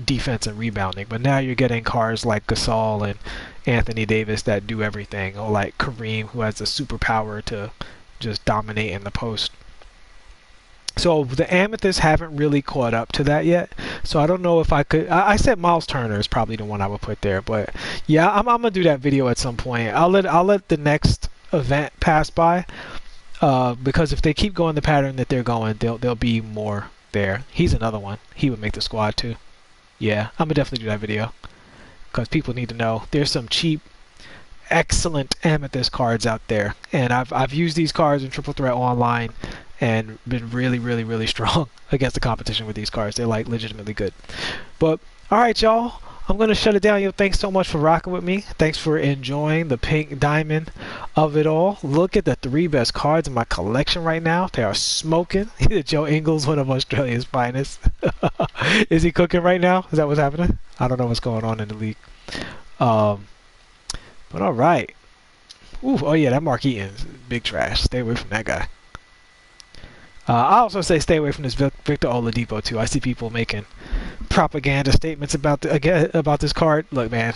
defense and rebounding. But now you're getting cards like Gasol and Anthony Davis that do everything, or like Kareem, who has the superpower to just dominate in the post. So the amethysts haven't really caught up to that yet. So I don't know if I could. I said Miles Turner is probably the one I would put there, but yeah, I'm gonna do that video at some point. I'll let the next event pass by, because if they keep going the pattern that they're going, there'll be more there. He's another one. He would make the squad too. Yeah, I'm gonna definitely do that video because people need to know there's some cheap, excellent amethyst cards out there, and I've used these cards in Triple Threat Online and been really strong against the competition with these cards. They're like legitimately good. But all right, y'all, I'm gonna shut it down. Yo, thanks so much for rocking with me. Thanks for enjoying the pink diamond of it all. Look at the 3 best cards in my collection right now. They are smoking. Joe Ingles, one of Australia's finest. Is he cooking right now? Is that what's happening? I don't know what's going on in the league. But all right. Ooh, oh yeah, that Mark Eaton's big trash. Stay away from that guy. I also say stay away from this Victor Oladipo too. I see people making propaganda statements about this card. Look, man,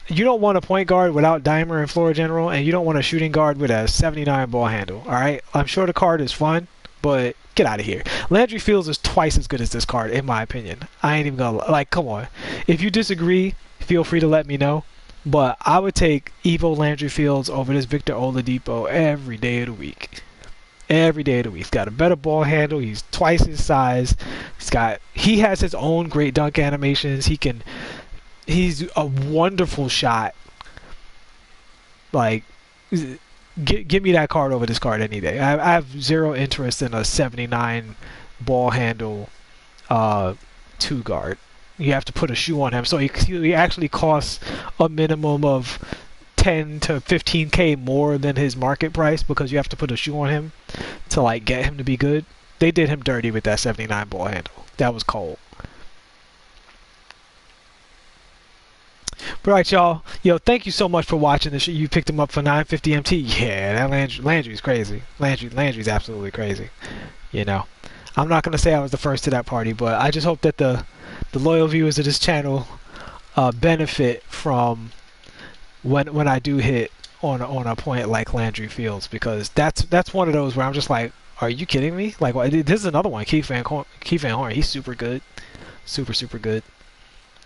you don't want a point guard without dimer and floor general, and you don't want a shooting guard with a 79 ball handle. All right, I'm sure the card is fun, but get out of here. Landry Fields is twice as good as this card, in my opinion. I ain't even gonna like. Come on, if you disagree, feel free to let me know. But I would take Evo Landry Fields over this Victor Oladipo every day of the week. Every day of the week. He's got a better ball handle. He's twice his size. He has his own great dunk animations. He's a wonderful shot. Like, give me that card over this card any day. I have zero interest in a 79 ball handle 2 guard. You have to put a shoe on him, so he actually costs a minimum of 10 to 15k more than his market price because you have to put a shoe on him to like get him to be good. They did him dirty with that 79 ball handle. That was cold. But alright, y'all. Yo, thank you so much for watching this. You picked him up for 950 MT. Yeah, that Landry's crazy. Landry's absolutely crazy. You know, I'm not gonna say I was the first to that party, but I just hope that the loyal viewers of this channel benefit from when I do hit on a point like Landry Fields, because that's one of those where I'm just like, are you kidding me? Like, this is another one, Keith Van Horn. He's super good, super good.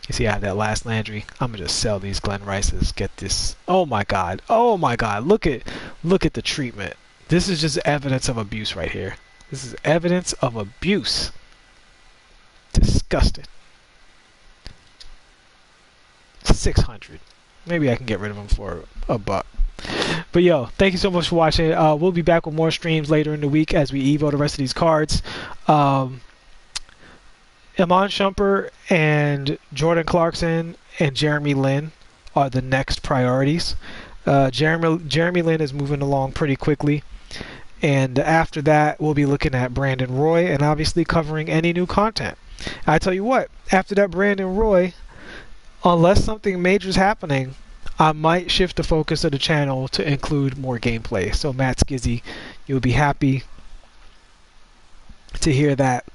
You see, I have that last Landry. I'm gonna just sell these Glenn Rices. Get this. Oh my God. Look at the treatment. This is just evidence of abuse right here. This is evidence of abuse. Disgusting. 600. Maybe I can get rid of them for a buck. But yo, thank you so much for watching. We'll be back with more streams later in the week as we evo the rest of these cards. Iman Shumpert and Jordan Clarkson and Jeremy Lin are the next priorities. Jeremy Lin is moving along pretty quickly. And after that, we'll be looking at Brandon Roy and obviously covering any new content. I tell you what, after that Brandon Roy, unless something major is happening, I might shift the focus of the channel to include more gameplay. So Matt Skizzy, you'll be happy to hear that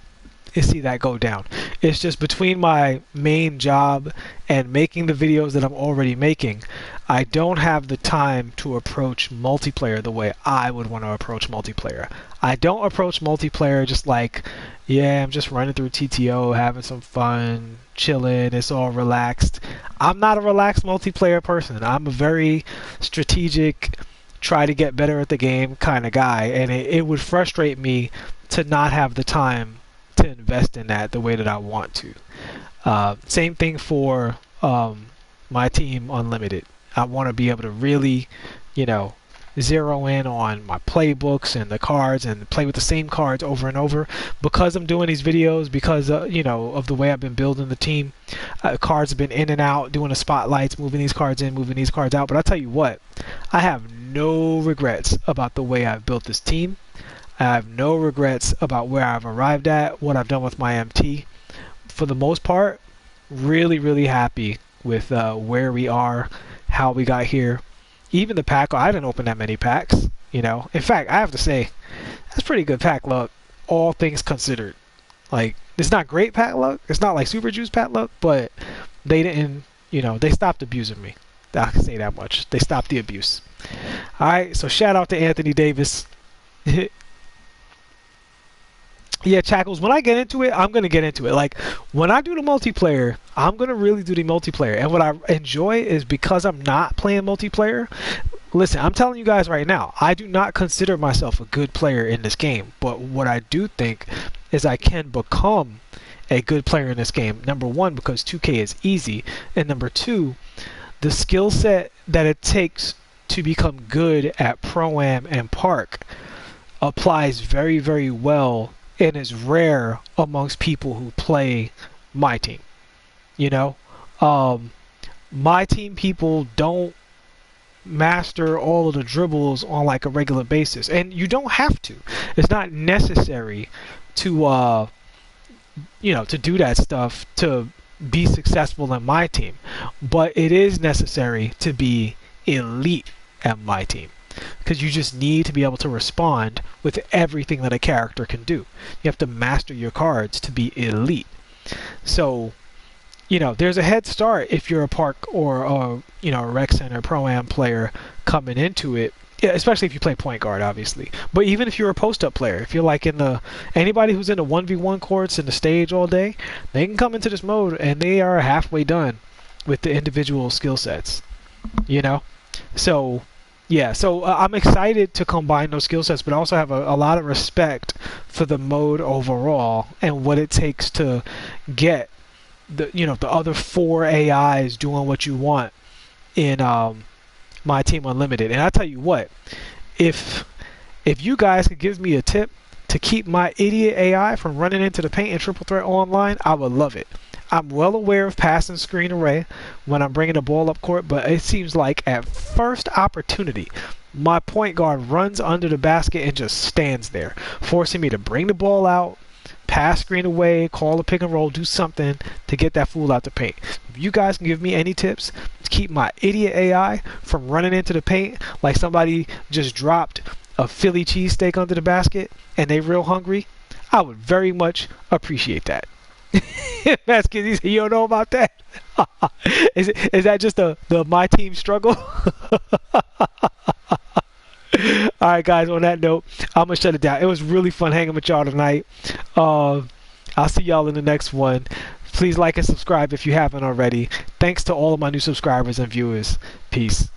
and see that go down. It's just between my main job and making the videos that I'm already making, I don't have the time to approach multiplayer the way I would want to approach multiplayer. I don't approach multiplayer just like, yeah, I'm just running through TTO, having some fun, chilling, it's all relaxed. I'm not a relaxed multiplayer person. I'm a very strategic, try to get better at the game kind of guy, and it would frustrate me to not have the time to invest in that the way that I want to. Same thing for MyTeam Unlimited. I want to be able to really, you know, zero in on my playbooks and the cards and play with the same cards over and over. Because I'm doing these videos, because you know, of the way I've been building the team, cards have been in and out, doing the spotlights, moving these cards in, moving these cards out. But I'll tell you what, I have no regrets about the way I've built this team. I have no regrets about where I've arrived at, what I've done with my MT. For the most part, really happy with where we are, how we got here. Even the pack, I didn't open that many packs, you know. In fact, I have to say, that's pretty good pack luck, all things considered. Like, It's not great pat luck. It's not like super juice pat luck, but they didn't, they stopped abusing me. I can say that much. They stopped the abuse. All right, so shout out to Anthony Davis. Yeah, Chackles, when I get into it, I'm going to get into it. Like, when I do the multiplayer, I'm going to really do the multiplayer. And what I enjoy is because I'm not playing multiplayer. Listen, I'm telling you guys right now, I do not consider myself a good player in this game. But what I do think is I can become a good player in this game. Number one, because 2K is easy. And number two, the skill set that it takes to become good at Pro-Am and Park applies very, very well and is rare amongst people who play MyTeam. MyTeam people don't master all of the dribbles on like a regular basis, and you don't have to. It's not necessary to to do that stuff to be successful in MyTeam, but it is necessary to be elite at MyTeam. Because you just need to be able to respond with everything that a character can do. You have to master your cards to be elite. So, there's a head start if you're a Park or a Rec Center Pro-Am player coming into it. Yeah, especially if you play point guard, obviously. But even if you're a post-up player, if you're like anybody who's in the 1v1 courts in the stage all day, they can come into this mode and they are halfway done with the individual skill sets. So. Yeah, so I'm excited to combine those skill sets, but I also have a lot of respect for the mode overall and what it takes to get the other 4 AIs doing what you want in MyTeam Unlimited. And I tell you what, if you guys could give me a tip to keep my idiot AI from running into the paint and triple threat online, I would love it. I'm well aware of passing screen array when I'm bringing the ball up court, but it seems like at first opportunity, my point guard runs under the basket and just stands there, forcing me to bring the ball out, pass screen away, call a pick and roll, do something to get that fool out the paint. If you guys can give me any tips to keep my idiot AI from running into the paint like somebody just dropped a Philly cheesesteak under the basket and they real hungry, I would very much appreciate that. That's because you don't know about that. Is that just the MyTeam struggle? Alright guys, on that note, I'm gonna shut it down. It was really fun hanging with y'all tonight. I'll see y'all in the next one. Please like and subscribe if you haven't already. Thanks to all of my new subscribers and viewers. Peace.